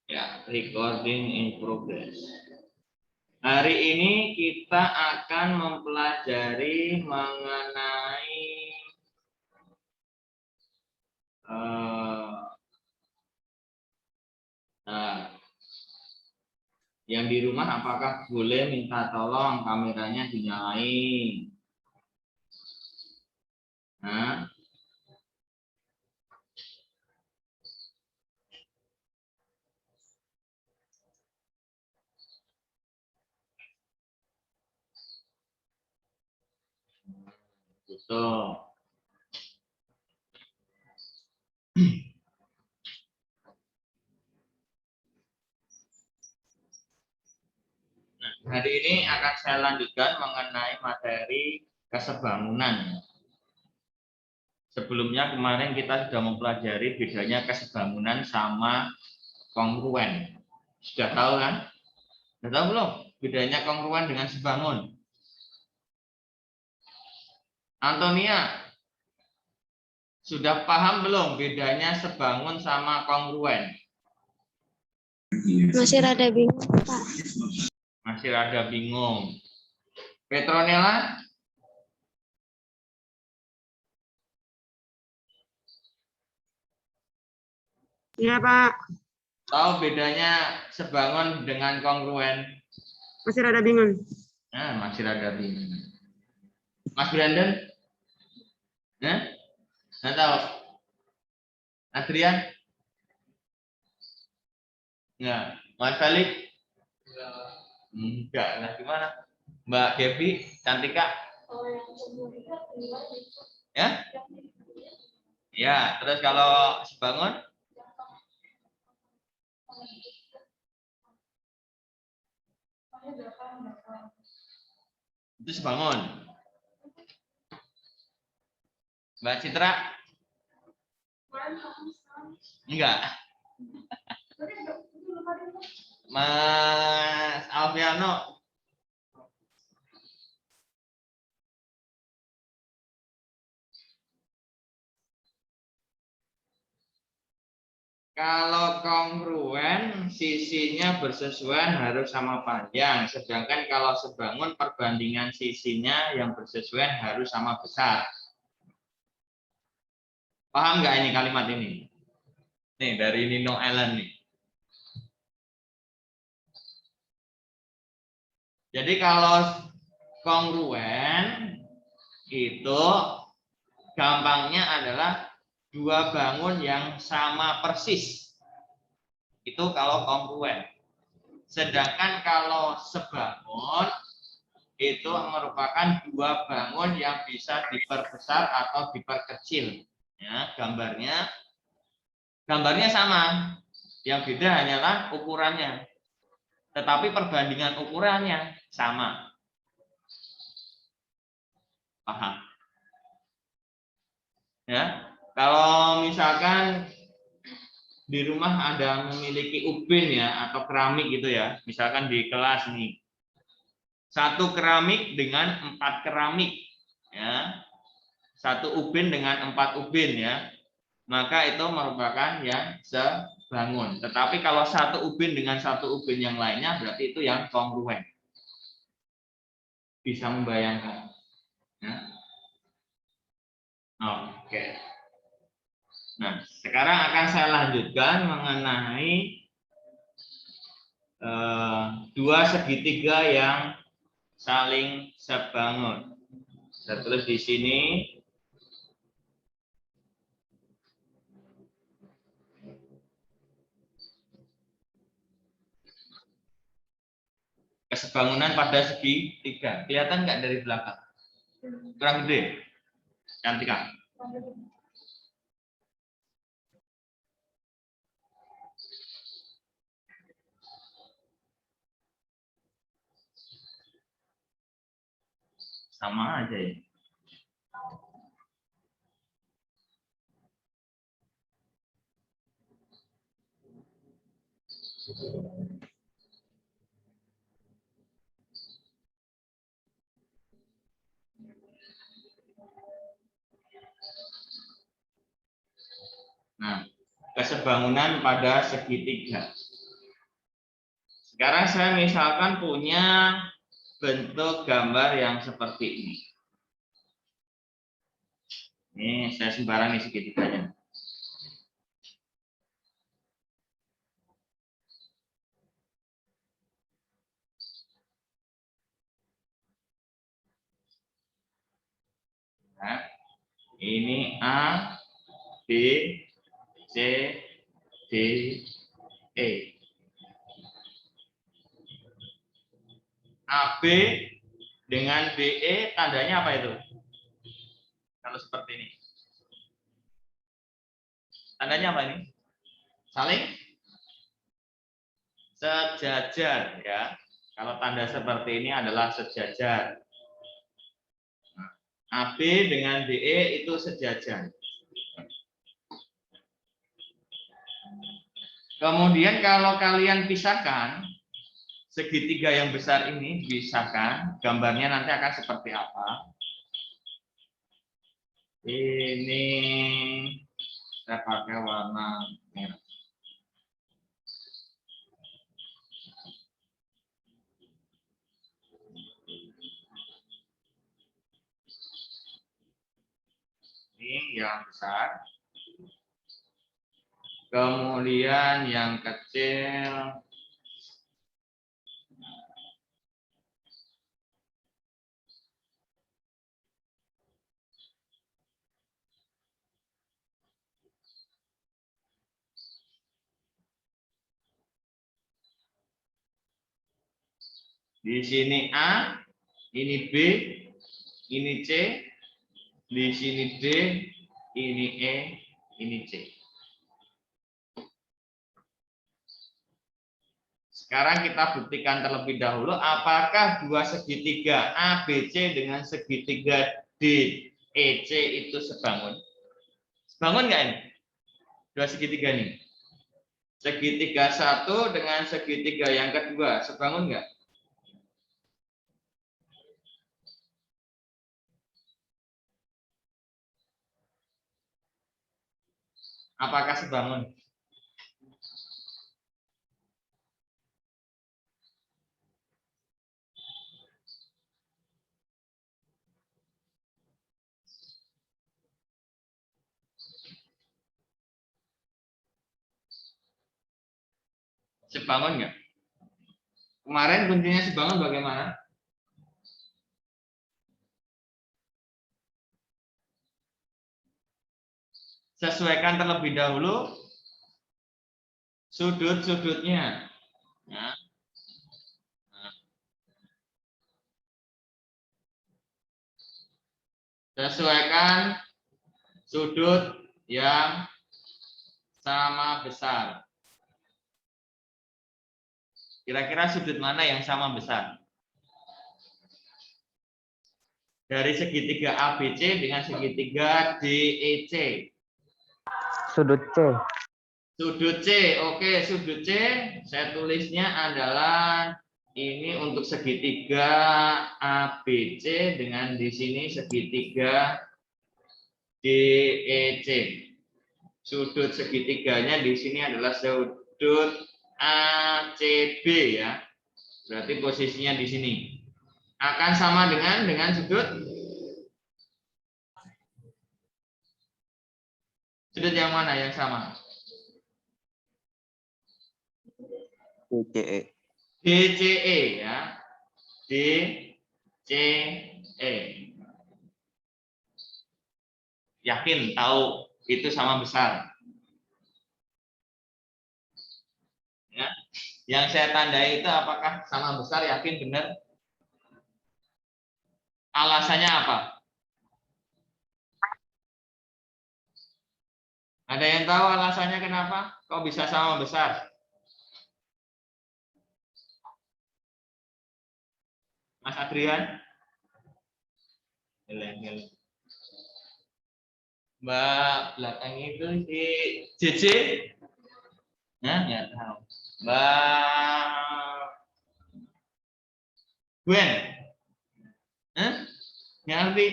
Ya, recording in progress. Hari ini kita akan mempelajari mengenai yang di rumah apakah boleh minta tolong kameranya dinyalain. Nah, tutup. Hari ini akan saya lanjutkan mengenai materi kesebangunan. Sebelumnya kemarin kita sudah mempelajari bedanya kesebangunan sama kongruen. Sudah tahu kan? Sudah tahu belum bedanya kongruen dengan sebangun? Antonia, sudah paham belum bedanya sebangun sama kongruen? Masih rada bingung, Pak. Masih rada bingung. Petronella? Iya, Pak. Tahu bedanya sebangun dengan kongruen? Masih rada bingung. Nah, masih rada bingung. Mas Brandon? Nggak tahu. Adrian? Nggak. Mas Felix? Enggak. Nah, gimana? Mbak Devi, Cantika? Ya? Ya, terus kalau sebangun? Itu sebangun. Mbak Citra? Enggak. Mas Alfiano? Kalau kongruen sisinya bersesuaian harus sama panjang, sedangkan kalau sebangun perbandingan sisinya yang bersesuaian harus sama besar. Paham nggak ini kalimat ini? Nih dari Nino Allen nih. Jadi kalau kongruen itu gampangnya adalah dua bangun yang sama persis. Itu kalau kongruen. Sedangkan kalau sebangun itu merupakan dua bangun yang bisa diperbesar atau diperkecil. Ya, gambarnya sama. Yang beda hanyalah ukurannya. Tetapi perbandingan ukurannya sama. Paham? Ya, kalau misalkan di rumah ada memiliki ubin ya atau keramik gitu ya, misalkan di kelas nih, satu keramik dengan 4 keramik, ya, satu ubin dengan 4 ubin ya, maka itu merupakan yang sebangun. Tetapi kalau satu ubin dengan satu ubin yang lainnya, berarti itu yang kongruen. Bisa membayangkan? Ya? Oke. Nah, sekarang akan saya lanjutkan mengenai dua segitiga yang saling sebangun. Saya tulis di sini. Kesebangunan pada segitiga. Kelihatan nggak dari belakang? Kurang gede? Cantika. Sama aja ya. Nah, kesebangunan pada segitiga. Sekarang saya misalkan punya bentuk gambar yang seperti ini. Ini saya sembarang isi segitiganya. Nah, ini A, B, C, D, E. AB dengan BE tandanya apa itu? Kalau seperti ini. Tandanya apa ini? Saling sejajar ya. Kalau tanda seperti ini adalah sejajar. AB dengan BE itu sejajar. Kemudian kalau kalian pisahkan segitiga yang besar ini, pisahkan, gambarnya nanti akan seperti apa? Ini saya pakai warna merah. Ini yang besar. Kemudian yang kecil di sini A, ini B, ini C, di sini D, ini E, ini C. Sekarang kita buktikan terlebih dahulu apakah dua segitiga ABC dengan segitiga DEC itu sebangun. Sebangun nggak ini? Dua segitiga ini. Segitiga satu dengan segitiga yang kedua sebangun nggak? Apakah sebangun? Sebangun nggak? Kemarin kuncinya sebangun bagaimana? Sesuaikan terlebih dahulu sudut-sudutnya. Ya. Sesuaikan sudut yang sama besar. Kira-kira sudut mana yang sama besar? Dari segitiga ABC dengan segitiga DEC. Sudut C. Sudut C, oke, sudut C saya tulisnya adalah ini untuk segitiga ABC dengan di sini segitiga DEC. Sudut segitiganya di sini adalah sudut ACB ya. Berarti posisinya di sini. Akan sama dengan sudut yang mana yang sama? DCE. DCE ya. DCE. Yakin tahu itu sama besar. Ya. Yang saya tandai itu apakah sama besar, yakin benar? Alasannya apa? Ada yang tahu alasannya kenapa? Kok bisa sama besar? Mas Adrian? Mbak belakang itu si JJ? Nah, nggak tahu. Mbak Gwen? Ngerti?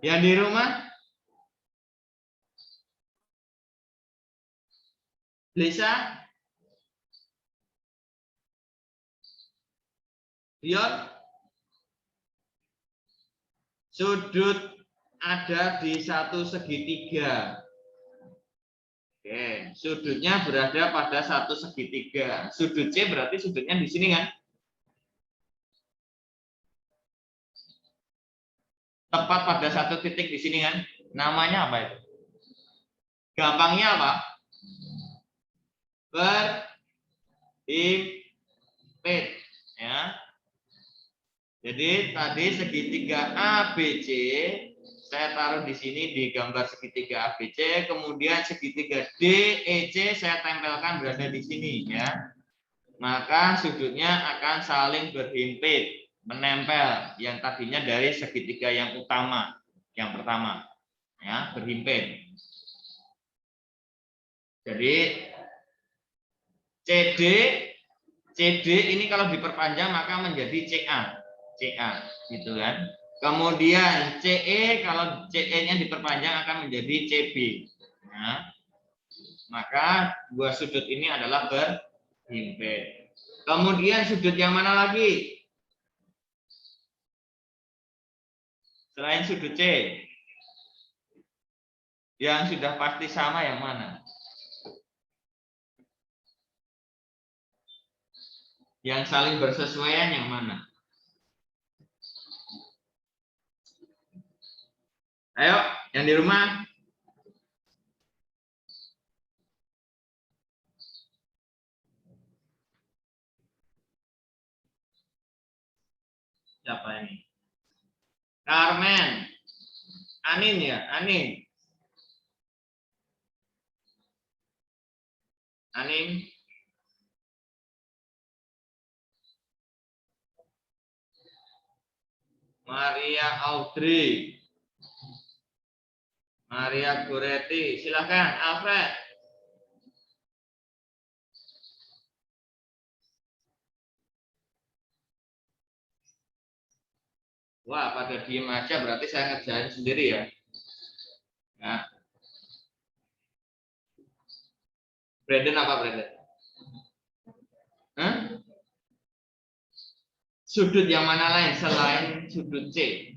Yang di rumah? Lisa? Dion, sudut ada di satu segitiga. Oke, sudutnya berada pada satu segitiga. Sudut C berarti sudutnya di sini kan? Tepat pada satu titik di sini kan? Namanya apa itu? Gampangnya apa? Berhimpit, ya. Jadi tadi segitiga ABC saya taruh di sini di gambar segitiga ABC, kemudian segitiga DEC saya tempelkan berada di sini, ya. Maka sudutnya akan saling berhimpit, menempel yang tadinya dari segitiga yang utama, yang pertama, ya, berhimpit. Jadi CD ini kalau diperpanjang maka menjadi CA, gitu kan. Kemudian CE kalau CE-nya diperpanjang akan menjadi CB. Nah, maka dua sudut ini adalah berhimpit. Kemudian sudut yang mana lagi? Selain sudut C, yang sudah pasti sama yang mana? Yang saling bersesuaian yang mana? Ayo, yang di rumah. Siapa ini? Carmen. Anin ya, Anin. Anin. Maria Audrey. Maria Goretti. Silakan, Alfred. Wah, pada diem aja berarti saya ngerjain sendiri ya. Nah. Brandon apa Brandon? Hah? Sudut yang mana lain selain sudut C?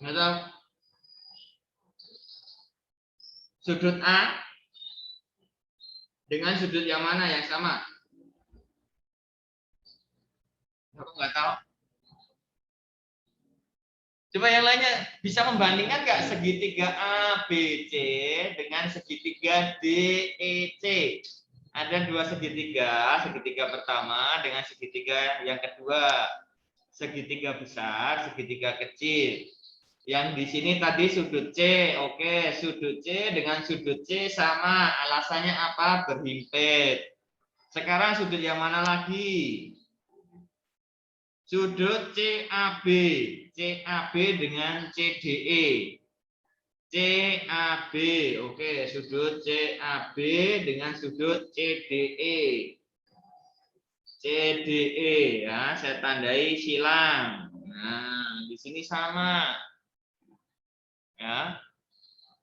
Nggak tahu. Sudut A dengan sudut yang mana yang sama? Aku nggak tahu. Coba yang lainnya bisa membandingkan nggak segitiga ABC dengan segitiga DEC? Ada dua segitiga, segitiga pertama dengan segitiga yang kedua, segitiga besar, segitiga kecil. Yang di sini tadi sudut C, oke, sudut C dengan sudut C sama, alasannya apa? Berhimpit. Sekarang sudut yang mana lagi? Sudut CAB, CAB dengan CDE. CAB, oke, sudut CAB dengan sudut CDE. CDE ya, saya tandai silang. Nah, di sini sama. Ya.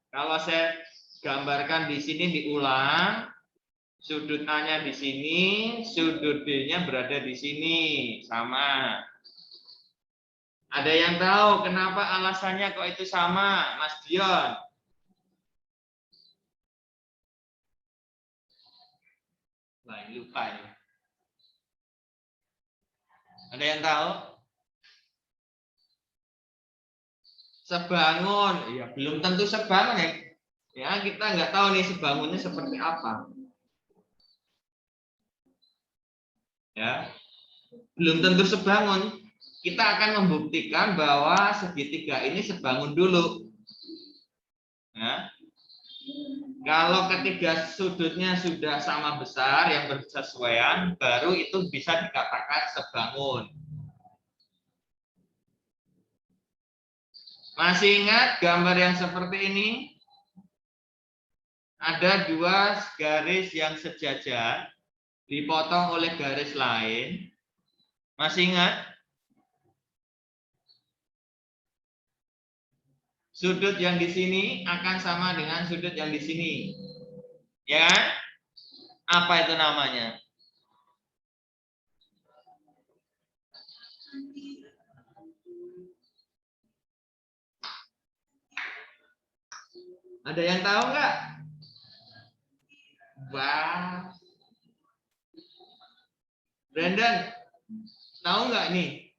Kalau saya gambarkan di sini diulang, sudut A-nya di sini, sudut B-nya berada di sini, sama. Ada yang tahu kenapa alasannya kok itu sama, Mas Dion? Wah, lupa ini. Ada yang tahu? Sebangun, ya belum tentu sebangun ya. Ya kita nggak tahu nih sebangunnya seperti apa. Ya, belum tentu sebangun. Kita akan membuktikan bahwa segitiga ini sebangun dulu. Ya. Kalau ketiga sudutnya sudah sama besar yang bersesuaian, baru itu bisa dikatakan sebangun. Masih ingat gambar yang seperti ini? Ada dua garis yang sejajar, dipotong oleh garis lain. Masih ingat? Sudut yang di sini akan sama dengan sudut yang di sini. Ya kan? Apa itu namanya? Ada yang tahu nggak? Wah. Brandon, tahu nggak nih?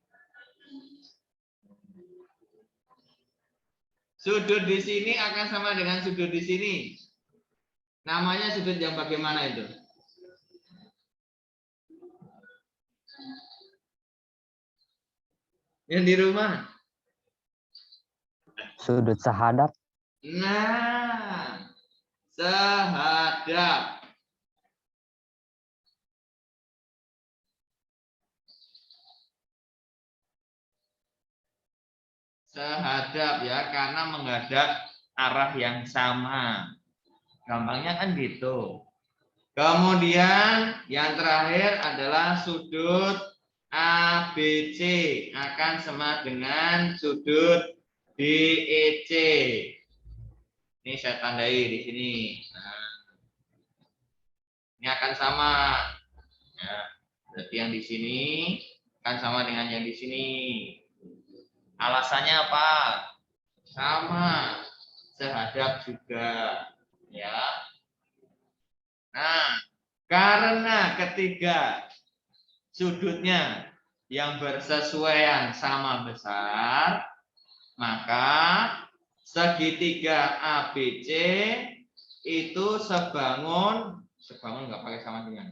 Sudut di sini akan sama dengan sudut di sini. Namanya sudut yang bagaimana itu? Yang di rumah? Sudut sahadap. Nah, sehadap. Sehadap ya, karena menghadap arah yang sama. Gampangnya kan gitu. Kemudian yang terakhir adalah sudut ABC akan sama dengan sudut DEC. Ini saya tandai di sini. Nah, ini akan sama. Ya, berarti yang di sini akan sama dengan yang di sini. Alasannya apa? Sama, sehadap juga, ya. Nah, karena ketiga sudutnya yang bersesuaian sama besar, maka segitiga ABC itu sebangun nggak pakai sama dengan,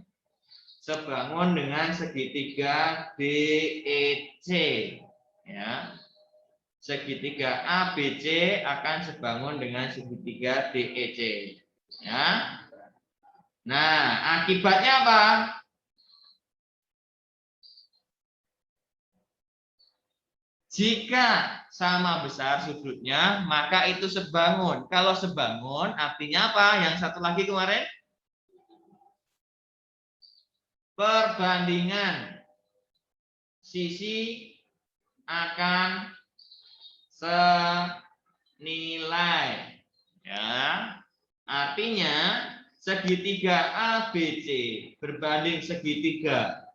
sebangun dengan segitiga DEC, ya. Segitiga ABC akan sebangun dengan segitiga DEC, ya. Nah, akibatnya apa? Jika sama besar sudutnya, maka itu sebangun. Kalau sebangun, artinya apa? Yang satu lagi kemarin? Perbandingan sisi akan senilai, ya. Artinya segitiga ABC berbanding segitiga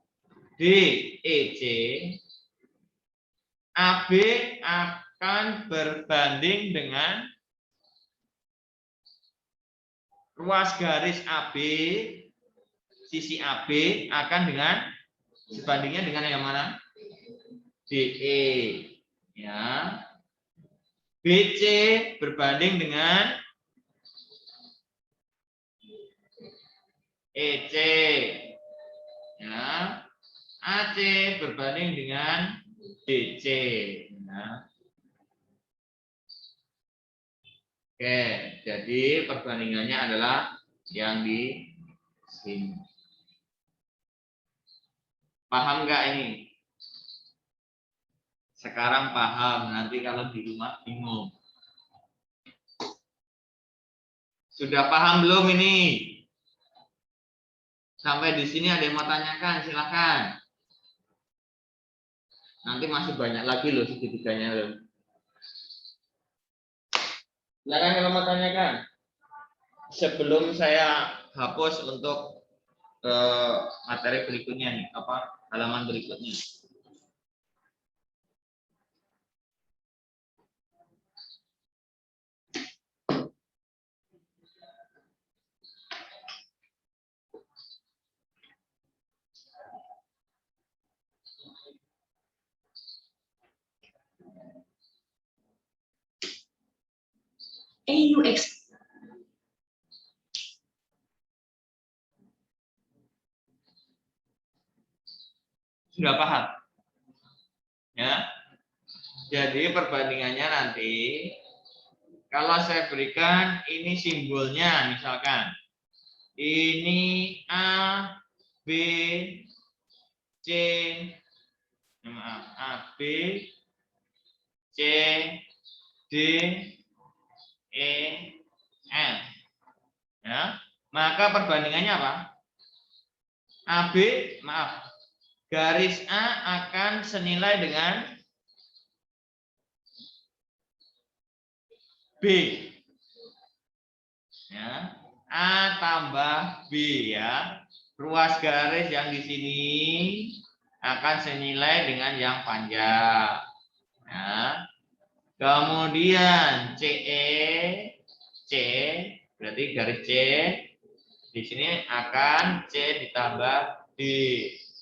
DEC, AB akan berbanding dengan ruas garis AB, sisi AB akan dengan sebandingnya dengan yang mana? DE, ya. BC berbanding dengan EC, ya. AC berbanding dengan DC, ya. Oke, jadi perbandingannya adalah yang di sini. Paham nggak ini? Sekarang paham, nanti kalau di rumah bingung. Sudah paham belum ini? Sampai di sini ada yang mau tanyakan, silakan. Nanti masih banyak lagi loh segitiganya loh. Silakan kalau mau tanyakan. Sebelum saya hapus untuk materi berikutnya nih, halaman berikutnya. AUX. Sudah paham? Ya. Jadi perbandingannya nanti kalau saya berikan ini simbolnya, misalkan ini A, B, C, maaf, A, B, C, D, E, F. Ya, maka perbandingannya apa? AB, maaf, garis A akan senilai dengan B. Ya. A tambah B ya. Ruas garis yang di sini akan senilai dengan yang panjang. Ya. Kemudian C berarti garis C di sini akan C ditambah D.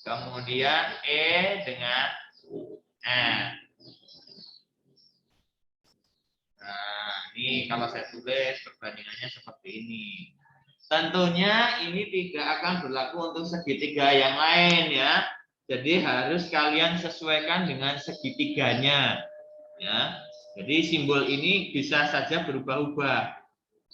Kemudian E dengan F. Nah, ini kalau saya tulis perbandingannya seperti ini. Tentunya ini tidak akan berlaku untuk segitiga yang lain ya. Jadi harus kalian sesuaikan dengan segitiganya. Ya. Jadi simbol ini bisa saja berubah-ubah.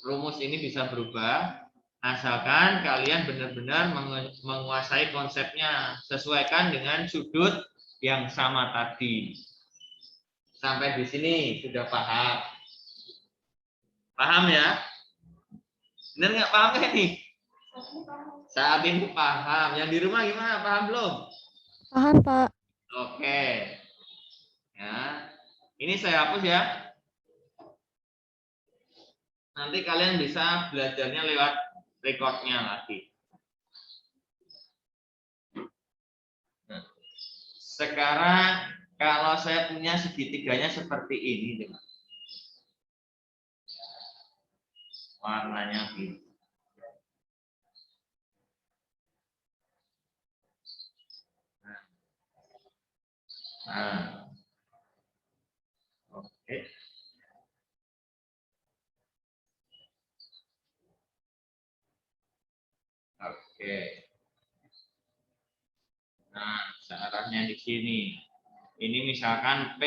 Rumus ini bisa berubah asalkan kalian benar-benar menguasai konsepnya, sesuaikan dengan sudut yang sama tadi. Sampai di sini sudah paham? Paham ya? Benar nggak paham ya nih? Saat ini paham. Yang di rumah gimana? Paham belum? Paham, Pak. Oke. Ya. Ini saya hapus ya. Nanti kalian bisa belajarnya lewat recordnya lagi. Nah, sekarang kalau saya punya segitiganya seperti ini, teman. Warnanya biru. Nah, oke. Oke. Nah, searahnya di sini. Ini misalkan P,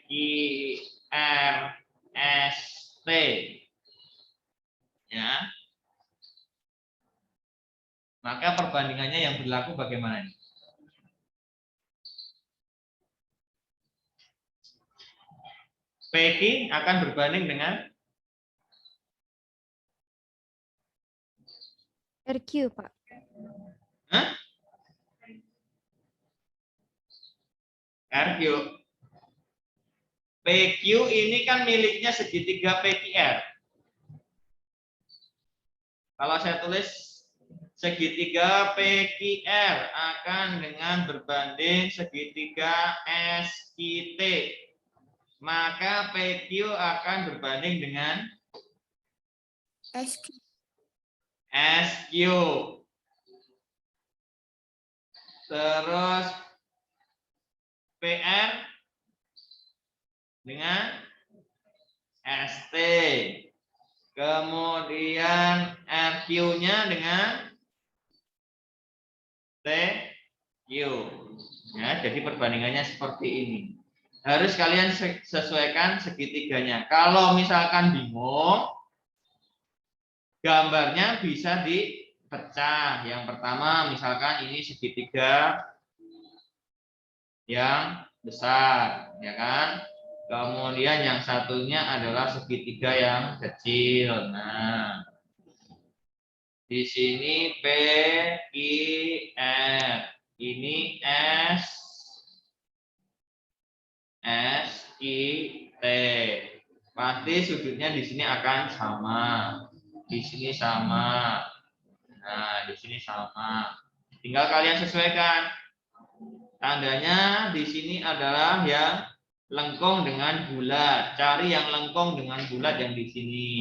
Q, R, S, T. Ya. Maka perbandingannya yang berlaku bagaimana nih? PQ akan berbanding dengan RQ, Pak. Hah? RQ. PQ ini kan miliknya segitiga PQR. Kalau saya tulis segitiga PQR akan dengan berbanding segitiga SQT. Maka PQ akan berbanding dengan SQ. Terus PR dengan ST. Kemudian RQ-nya dengan TQ. Ya, jadi perbandingannya seperti ini. Harus kalian sesuaikan segitiganya. Kalau misalkan bingung, gambarnya bisa dipecah. Yang pertama, misalkan ini segitiga yang besar, ya kan? Kemudian yang satunya adalah segitiga yang kecil. Nah, di sini P, Q, R. Ini S, Q, T. Pasti sudutnya di sini akan sama. Di sini sama. Nah, di sini sama. Tinggal kalian sesuaikan. Tandanya di sini adalah yang lengkung dengan bulat. Cari yang lengkung dengan bulat yang di sini.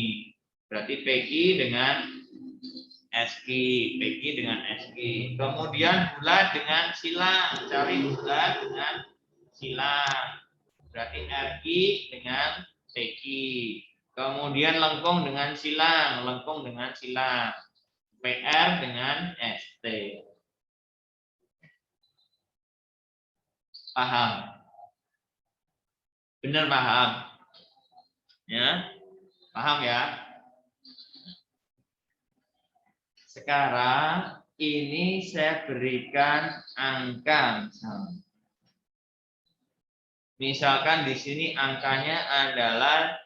Berarti PQ dengan SQ, PQ dengan SQ. Kemudian bulat dengan silang. Cari bulat dengan silang. Berarti RQ dengan TQ. Kemudian lengkung dengan silang, lengkung dengan silang. PR dengan ST. Paham? Benar paham? Ya, paham ya? Sekarang ini saya berikan angka. Misalkan di sini angkanya adalah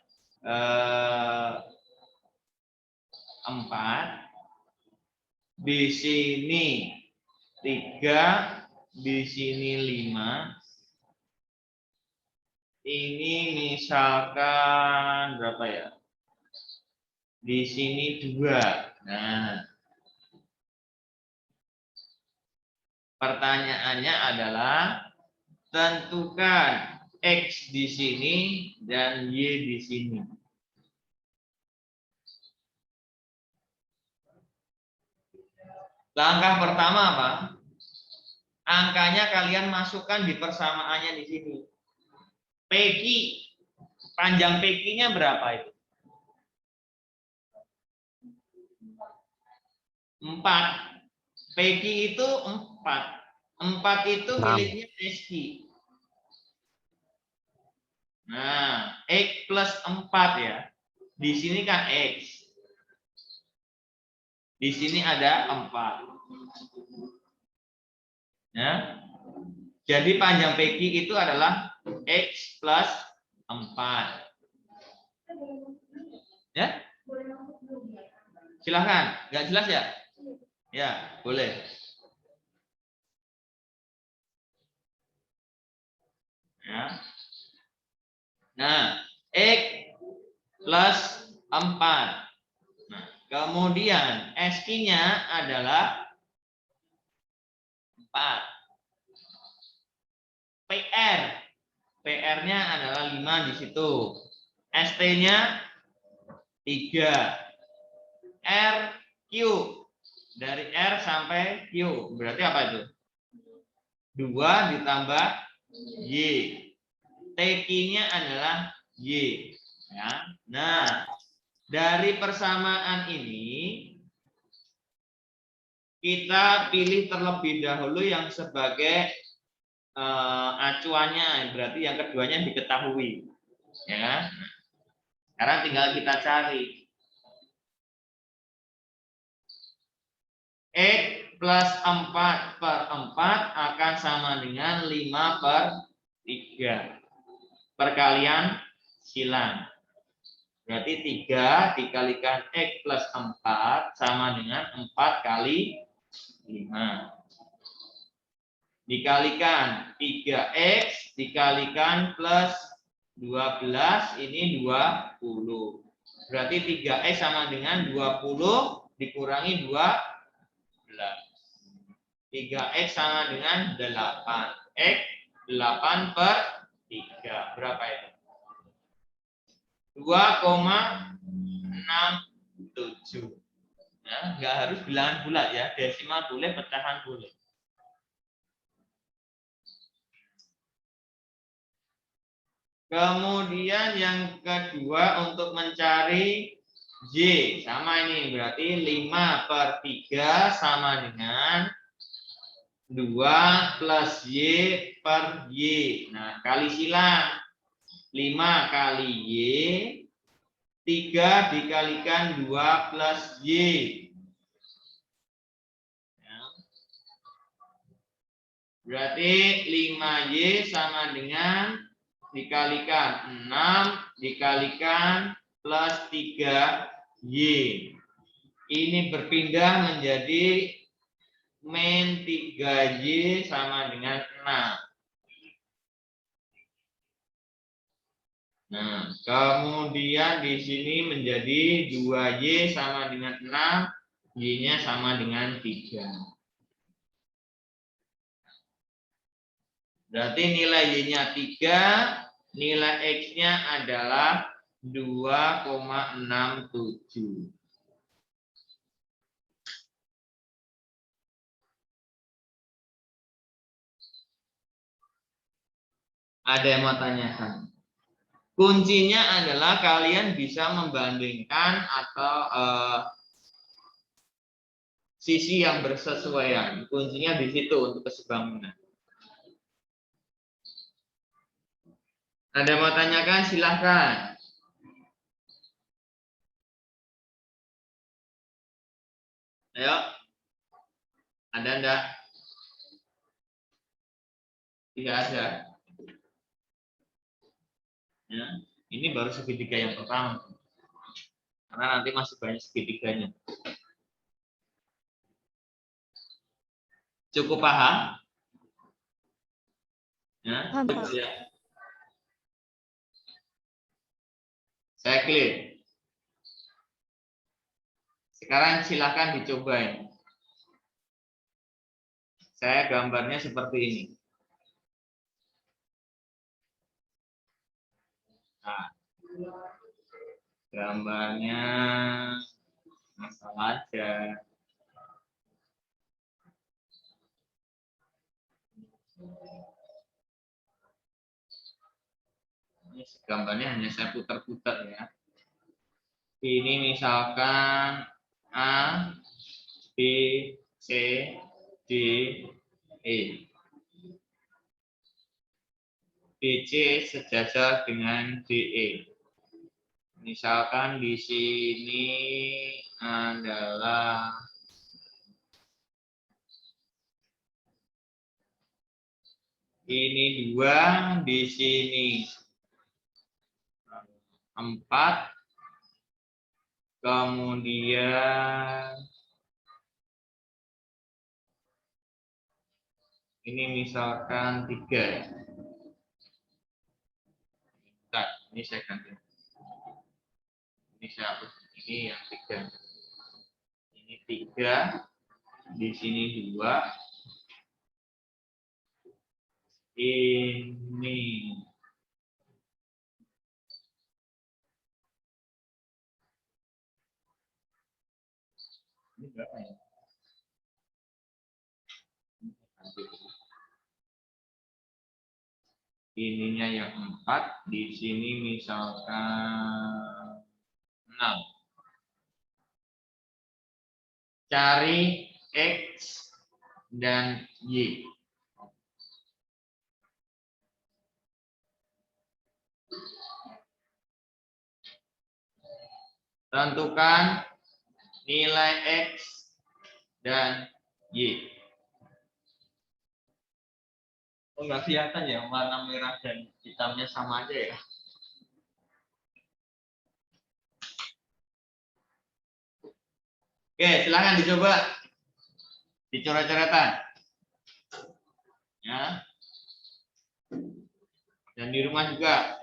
4, di sini 3, di sini 5. Ini misalkan berapa ya? di sini 2. Nah, pertanyaannya adalah tentukan X di sini dan Y di sini. Langkah pertama apa? Angkanya kalian masukkan di persamaannya di sini. PQ, panjang PQ-nya berapa itu? 4. PQ itu 4. 4 itu 6. miliknya SQ. Nah, X plus 4 ya. Di sini kan X. Di sini ada 4. Ya. Jadi panjang PQ itu adalah X plus 4. Ya? Silahkan. Nggak jelas ya? Ya, boleh. Ya. Nah, X plus 4. Nah, kemudian SQ-nya adalah 4. PR. PR-nya adalah 5 di situ. ST-nya 3. RQ. Dari R sampai Q. Berarti apa itu? 2 ditambah Y. TQ-nya adalah Y. Ya. Nah, dari persamaan ini kita pilih terlebih dahulu yang sebagai acuannya, berarti yang keduanya diketahui, ya kan? Sekarang tinggal kita cari X plus 4 per 4 akan sama dengan 5 per 3 perkalian silang. Berarti 3 dikalikan X plus 4 sama dengan 4 kali 5. Dikalikan 3X dikalikan plus 12 ini 20. Berarti 3X sama dengan 20 dikurangi 12. 3X sama dengan 8. X 8 per 3. Berapa itu? 2,67. Nah, nggak harus bilangan bulat ya. Desimal boleh, pecahan boleh. Kemudian yang kedua untuk mencari Y. Sama ini berarti 5 per 3 sama dengan 2 plus Y per Y. Nah, kali silang. 5 kali Y. 3 dikalikan 2 plus Y. Berarti 5Y sama dengan dikalikan 6 dikalikan plus 3Y. Ini berpindah menjadi min 3Y sama dengan 6. Nah, kemudian di sini menjadi 2Y sama dengan 6, Y-nya sama dengan 3. Berarti nilai Y-nya 3, nilai X-nya adalah 2,67. Ada yang mau tanyakan? Kuncinya adalah kalian bisa membandingkan atau sisi yang bersesuaian. Kuncinya di situ untuk kesebangunan. Ada yang mau tanyakan? Silahkan. Ayo. Ada enggak? Tidak ada. Ya, ini baru segitiga yang pertama. Karena nanti masih banyak segitiganya. Cukup paham? Ya, Paham, cukup Pak. ya. Saya clear. Sekarang silakan dicobain. Saya gambarnya seperti ini. Nah, gambarnya masalah aja. Ini gambarnya hanya saya putar-putar ya. Ini misalkan A, B, C, D, E. BC sejajar dengan DE. Misalkan di sini adalah ini 2, di sini 4, kemudian ini misalkan 3. Bentar, ini saya ganti. Ini saya hapus. Ini yang 3. Ini 3, di sini 2. Ini berapa ya? Ininya yang 4, di sini misalkan 6. Cari X dan Y. Tentukan nilai X dan Y. Oh, nggak kelihatan ya, warna merah dan hitamnya sama aja ya. Oke, silahkan dicoba. Dicoret-coretan. Ya. Dan di rumah juga.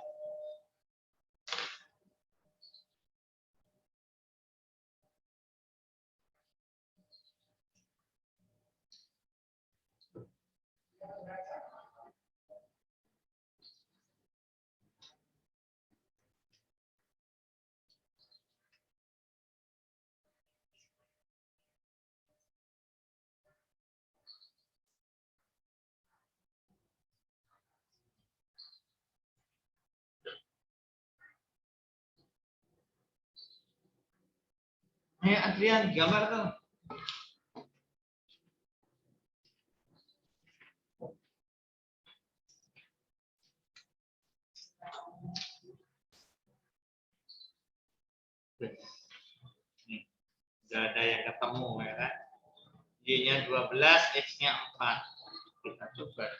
Ayo Adrian, gambar tuh. Nih, udah ada yang ketemu ya kan. Y-nya 12, X-nya 4. Kita coba.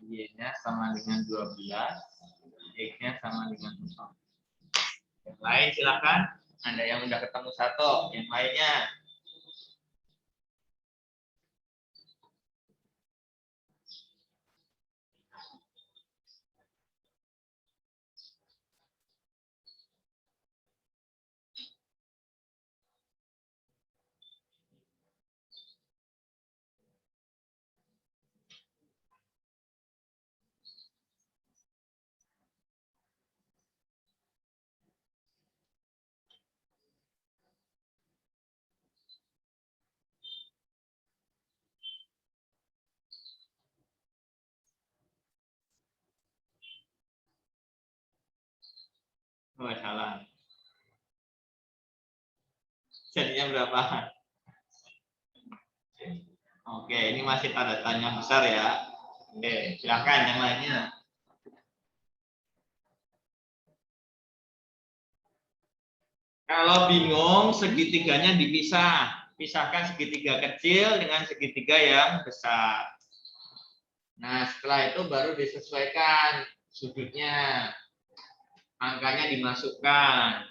Y-nya sama dengan 12, X-nya sama dengan 4. Yang lain silakan. Ada yang udah ketemu satu, yang lainnya. Oh, salah. Jadinya berapa? Oke, ini masih tanda tanya besar ya. Oke, silakan yang lainnya. Kalau bingung, segitiganya dipisah. Pisahkan segitiga kecil dengan segitiga yang besar. Nah, setelah itu baru disesuaikan sudutnya. Angkanya dimasukkan.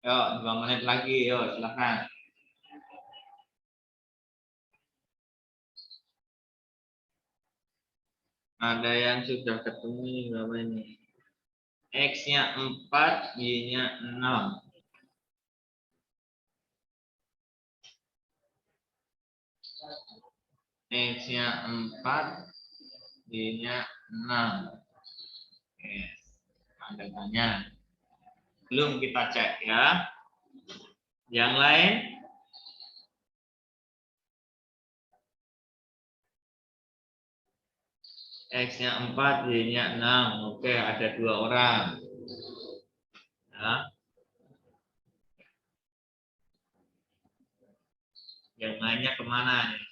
Yuk, 2 menit lagi. Yuk, silakan. Ada yang sudah ketemu ini berapa ini? X-nya 4, Y-nya 6. X-nya 4, Y-nya 6. Oke, ada tanya. Belum kita cek ya. Yang lain? X-nya 4, Y-nya 6. Oke, ada 2 orang. Ya. Yang lainnya kemana nih?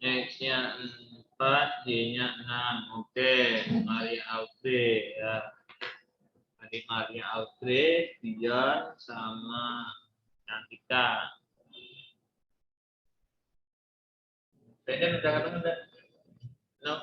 X-nya 4, Y-nya 6. Oke, Maria Audrey ya. Adik Maria Audrey, Dion sama Cantika. Deden udah ketemu enggak? Belum?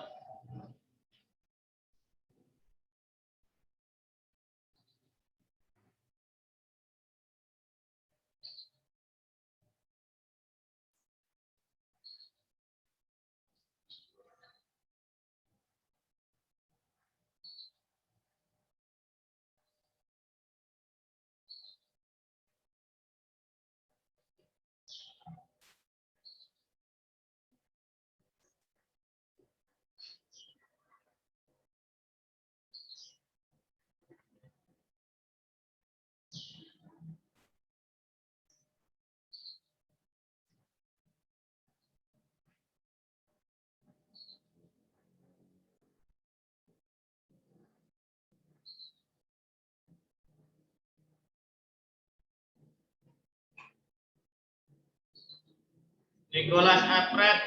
Nicholas Alfred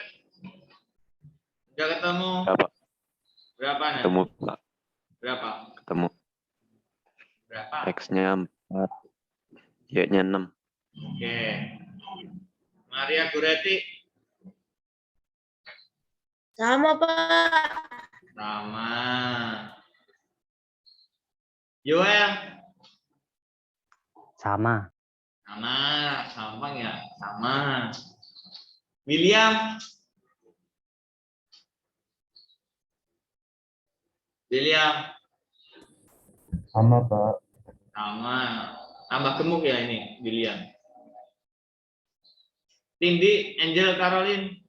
udah ketemu? Berapa? Berapa nih? Ketemu, Pak. Berapa? Ketemu. Berapa? X-nya 4, Y-nya 6. Oke. Maria Guretti Sama, Pak. sama. Yoel Sama. sama, sama ya, sama. William Sama, Pak. sama. Tambah gemuk ya ini William. Cindy Angel Caroline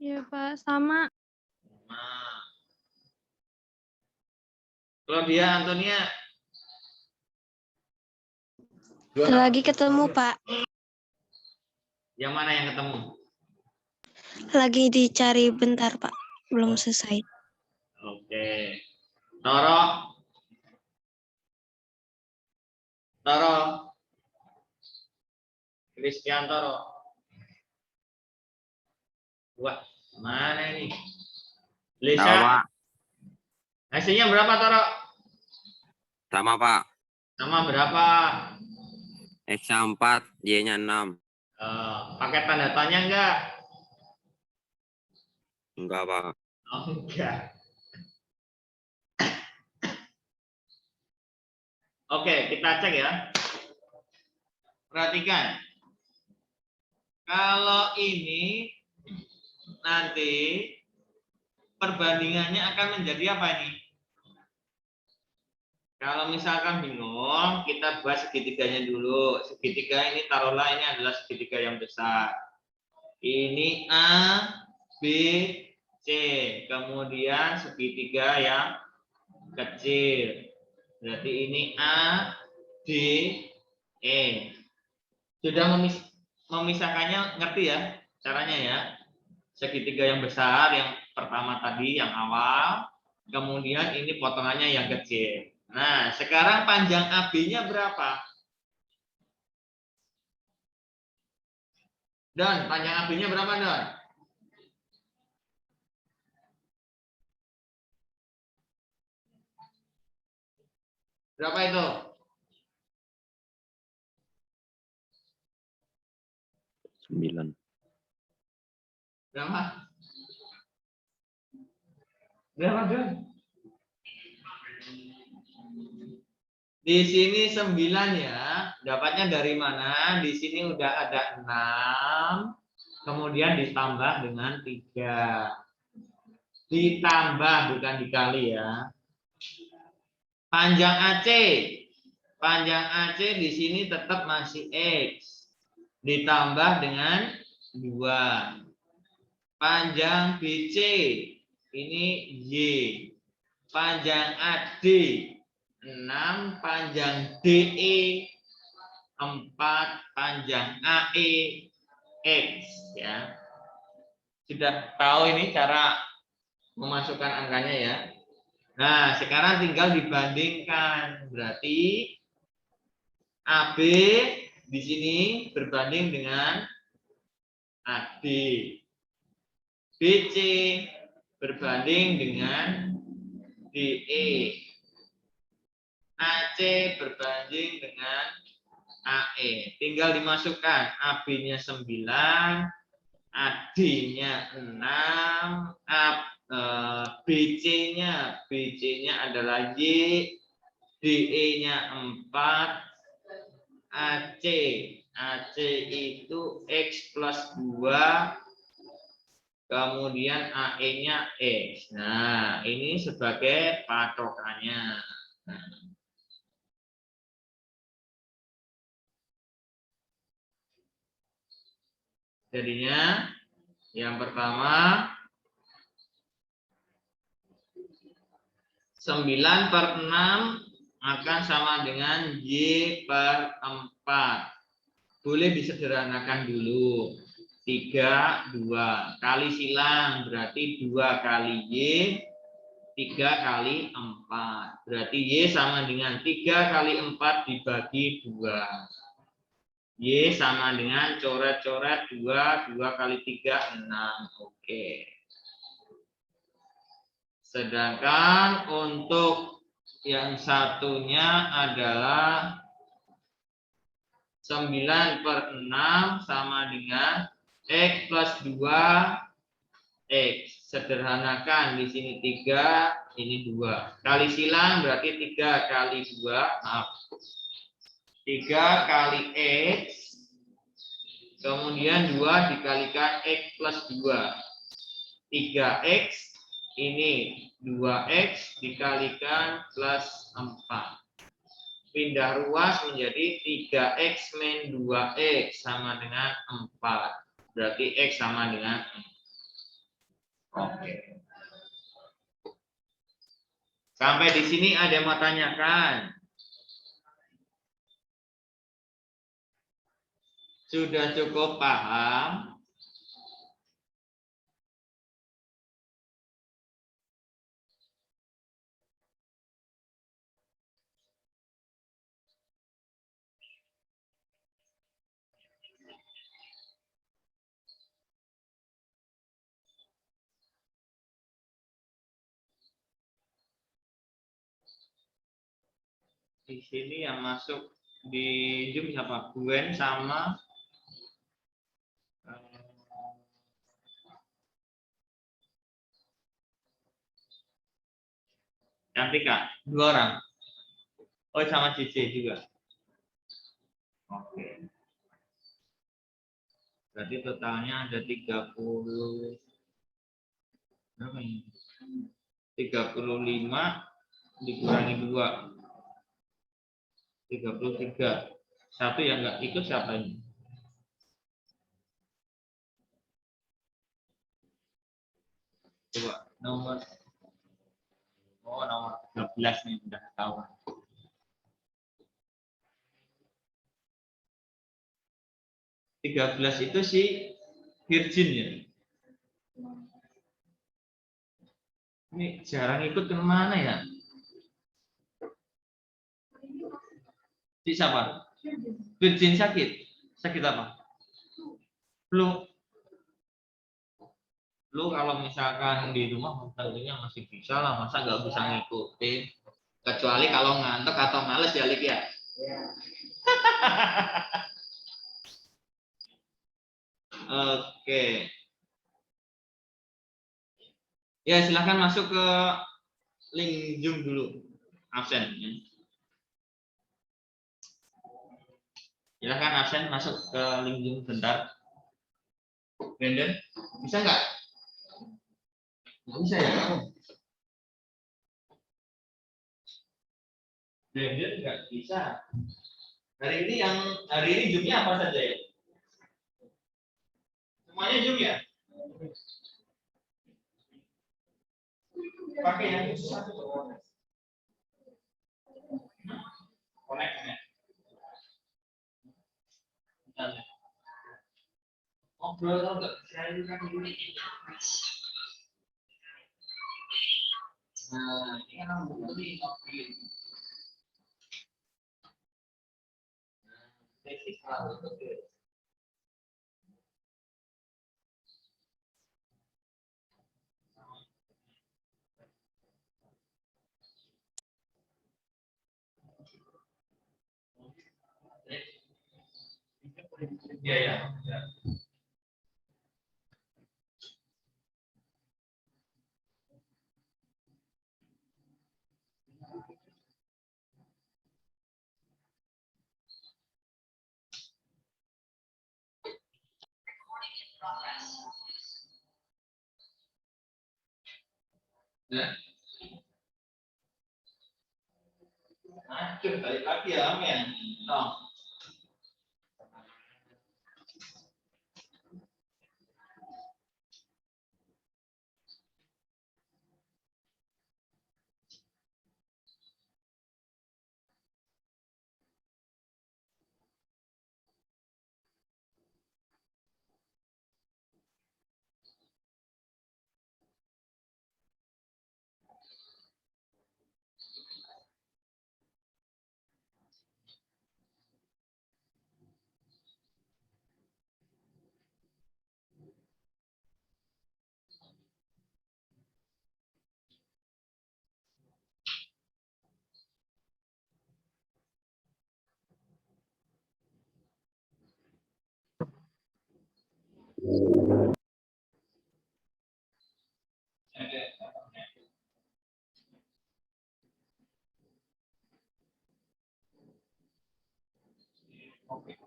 Iya, Pak. Sama. sama. Claudia Antonia Lagi ketemu, Pak. yang mana yang ketemu? Lagi dicari bentar, Pak. Belum selesai. Oke. Toro Christian Toro. Wah, mana ini? Lisa. Sama, Pak. Hasilnya berapa, Toro? Sama, Pak. Sama berapa? X-nya 4, Y-nya 6. Pakai tanda tanya enggak? Enggak, Pak. Oh, enggak. Oke, kita cek ya. Perhatikan. Kalau ini nanti perbandingannya akan menjadi apa ini? Kalau misalkan bingung, kita bahas segitiganya dulu. Segitiga ini taruhlah ini adalah segitiga yang besar. Ini A, B, C. Kemudian segitiga yang kecil. Berarti ini A, D, E. Sudah memisahkannya, ngerti ya? caranya ya. Segitiga yang besar, yang pertama tadi, yang awal. Kemudian ini potongannya yang kecil. Nah, sekarang panjang AB-nya berapa? Don, panjang AB-nya berapa, Don? Berapa itu? 9. Berapa? Berapa, Don? Di sini 9 ya. Dapatnya dari mana? Di sini udah ada 6. Kemudian ditambah dengan 3. Ditambah, bukan dikali ya. Panjang AC. Panjang AC di sini tetap masih X. Ditambah dengan 2. Panjang BC. Ini Y. Panjang AD 6, panjang DE 4, panjang AE X ya. Sudah tahu ini cara memasukkan angkanya ya. Nah, sekarang tinggal dibandingkan. Berarti AB di sini berbanding dengan AD. BC berbanding dengan DE. AC berbanding dengan AE. Tinggal dimasukkan AB-nya 9, AD-nya 6, BC-nya adalah Y, DE-nya 4, AC itu X plus 2, kemudian AE-nya X. Nah, ini sebagai patokannya. Nah, jadinya yang pertama 9/6 akan sama dengan Y per 4. Boleh disederhanakan dulu. 3, 2. Kali silang berarti 2 kali Y, 3 kali 4. Berarti Y sama dengan 3 kali 4 dibagi 2. Y sama dengan coret-coret 2 kali 3, 6. Oke. Sedangkan untuk yang satunya adalah 9/6 sama dengan X plus 2 X. Sederhanakan di sini 3, ini 2. Kali silang berarti 3 kali 2, maaf. 3 kali X, kemudian 2 dikalikan X plus 2. 3X, ini 2X dikalikan plus 4. Pindah ruas menjadi 3X min 2X sama dengan 4. Berarti X sama dengan 4. Oke. Sampai di sini ada yang mau tanyakan? Sudah cukup paham? Di sini yang masuk di Zoom siapa? Gwen sama Cantika, 2 orang. Oh, sama Cici juga. Oke. Berarti totalnya ada 30. Berapa ini? 35 dikurangi 2. 33. Satu yang enggak ikut siapa ini? Coba nomor. Oh, nomor 13 nih udah tahu. 13 itu si Virgin ya. Ini jarang ikut kemana ya? Si siapa? Virgin sakit? Sakit apa? Flu. Lu kalau misalkan di rumah tentunya masih bisa lah, masa nggak bisa ngikutin, kecuali kalau ngantuk atau males ya Lik ya. Oke, ya silahkan masuk ke link Zoom dulu, absen ya. Silahkan absen masuk ke link Zoom bentar. Brandon, bisa nggak? Nggak bisa ya? Brandon nggak bisa. Hari ini Zoom-nya apa saja ya? Semuanya Zoom ya? Pakai yang satu connect ya. Ngobrol atau enggak? Saya kan dulu. Nah, ini kan ngobrol nih, ngobrol. Basic lah, oke. Iya ya. Ya. Hancur balik lagi ya, men. No. Oke.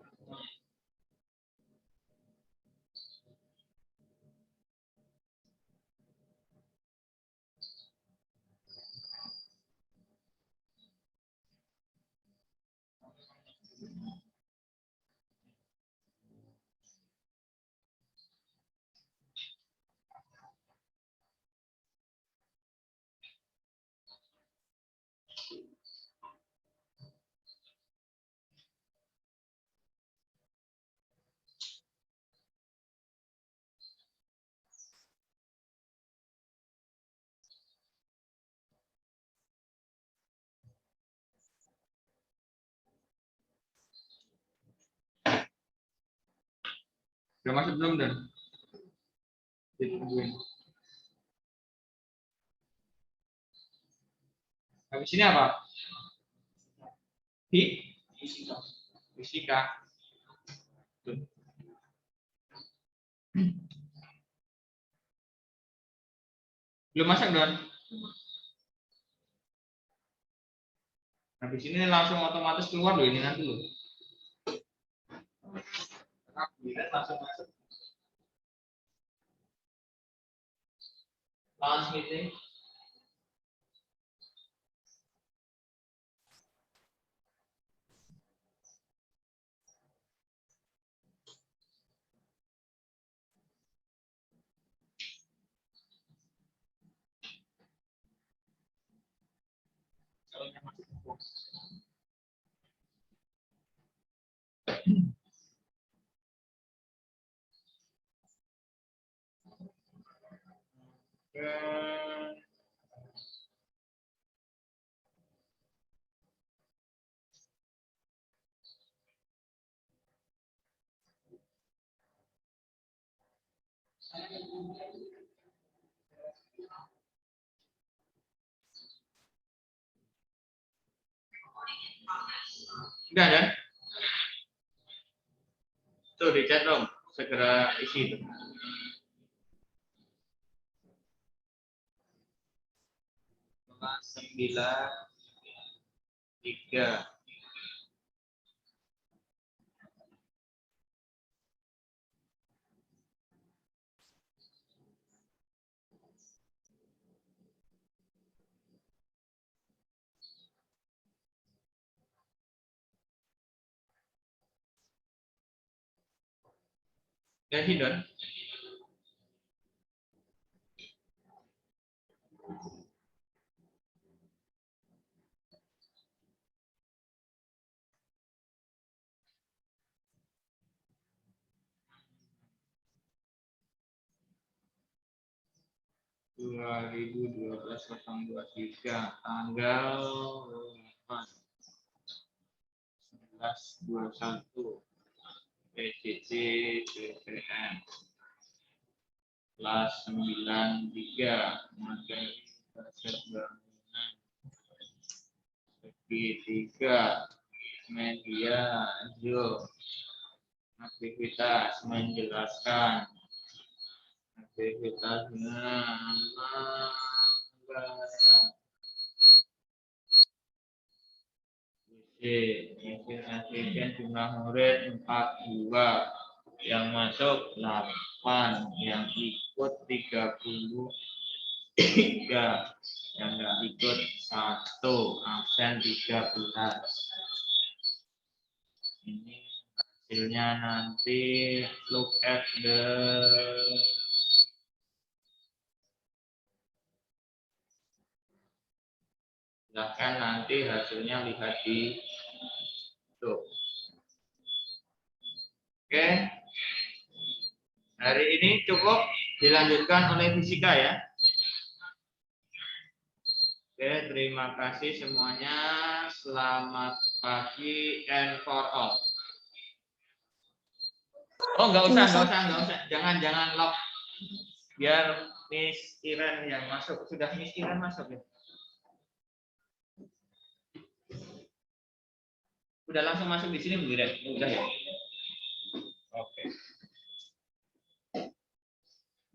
Udah masuk belum dan? Ditungguin. Habis ini apa? Fisika. Tuh. Belum masak Don? Habis ini langsung otomatis keluar loh ini nanti loh. Langsung masuk. Launch meeting. Kalau yang masuk. Udah kan? Tuh di chat dong, segera isi itu. Kelas 9, 3. Ganti Don. Dua 2012-03 tanggal 11/21 PJJ BPM kelas 9, 3 materi dasar bangunan segi 3 media hijau aktivitas menjelaskan aktivitasnya Asisten jumlah murid 42 yang masuk 8 yang ikut 33 yang nggak ikut 1 absen 13 ini hasilnya nanti look at the silahkan nanti hasilnya lihat di tuh. Oke, hari ini cukup dilanjutkan oleh fisika ya. Oke, terima kasih semuanya. Selamat pagi and for all. Oh, nggak usah. Jangan lock. Biar Miss Iren yang masuk. Sudah Miss Iren masuk ya? Udah langsung masuk di sini Bu Iren? Udah ya? Oke.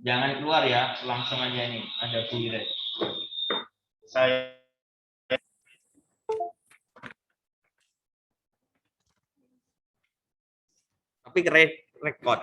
Jangan keluar ya, langsung aja ini. Ada Bu Iren. Saya tapi record.